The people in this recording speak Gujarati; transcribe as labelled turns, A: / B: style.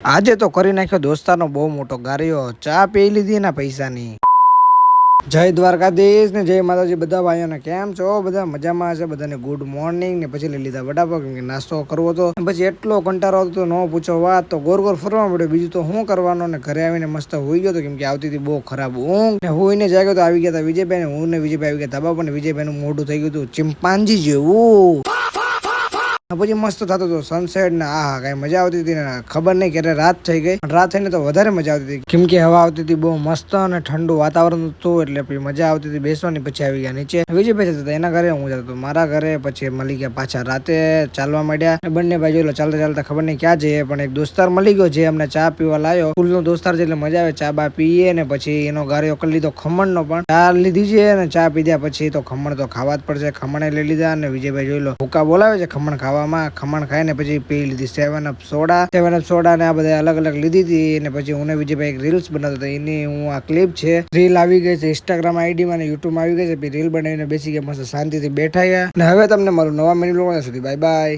A: આજે તો કરી નાખ્યો દોસ્તારનો બહુ મોટો ગારિયો, ચા પી લીધી એના પૈસાની। જય દ્વારકાધીશ ને જય માતાજી બધા ભાઈઓને, કેમ છો બધા? મજામાં હશે બધાને ગુડ મોર્નિંગ ને પછી લઈ લીધા વડાપાવ, કેમ કે નાસ્તો કરવો હતો। પછી એટલો કંટાળો આવતો ન પૂછો વાત, તો ગોર ગોર ફરવા પડ્યો, બીજું તો શું કરવાનું। ને ઘરે આવીને મસ્ત હોઈ ગયો તો, કેમ કે આવતી હતી બહુ ખરાબ ઊંઘ ને હોઈને જાગ્યો તો આવી ગયા હતા વિજયભાઈ ને હું ને વિજયભાઈ આવી ગયા ધાબા પર, ને વિજયભાઈ નું મોઢું થઈ ગયું હતું ચિમ્પાન્જી જેવું। પછી મસ્ત થતો હતો સનસેટ ને આ કઈ મજા આવતી હતી ને ખબર નહીં ક્યારે રાત થઈ ગઈ। રાત થઈને તો વધારે મજા આવતી હતી, કેમ કે હવા આવતી હતી બહુ મસ્ત અને ઠંડુ વાતાવરણ હતું, એટલે પછી મજા આવતી હતી બેસવાની। પછી આવી ગયા નીચે, વિજયભાઈ જતા હતા એના ઘરે, હું જતો હતો મારા ઘરે। પછી મળી ગયા પાછા રાતે, ચાલવા માંડ્યા બંને ભાઈ। જોઈ ચાલતા ચાલતા ખબર નહીં ક્યાં જઈએ, પણ એક દોસ્તાર મળી ગયો જે અમને ચા પીવા લાવ્યો। સ્કૂલ નો દોસ્તાર છે એટલે મજા આવે, ચા બા પીએ ને પછી એનો ગારિયો કરી લીધો ખમણ નો, પણ ચા લીધી છે ને ચા પીધા પછી તો ખમણ તો ખાવા જ પડશે। ખમણે લઈ લીધા અને વિજયભાઈ જોઈ લો ભૂકા બોલાવે છે ખમણ ખાવા, ખમણ ખાઈને પછી પી લીધી 7 અપ સોડા ને આ બધા અલગ અલગ લીધી હતી। અને પછી હું વિજયભાઈ એક રીલ્સ બનાવતો હતો, એની હું આ ક્લિપ છે, રીલ આવી ગઈ છે ઇન્સ્ટાગ્રામ આઈડી માં ને યુટ્યુબ માં આવી ગઈ છે। રીલ બનાવીને બેસી ગયા, મસ્ત શાંતિથી બેઠા ગયા। અને હવે તમને મારું નવા મેન્યુ લોકો સુધી બાય બાય।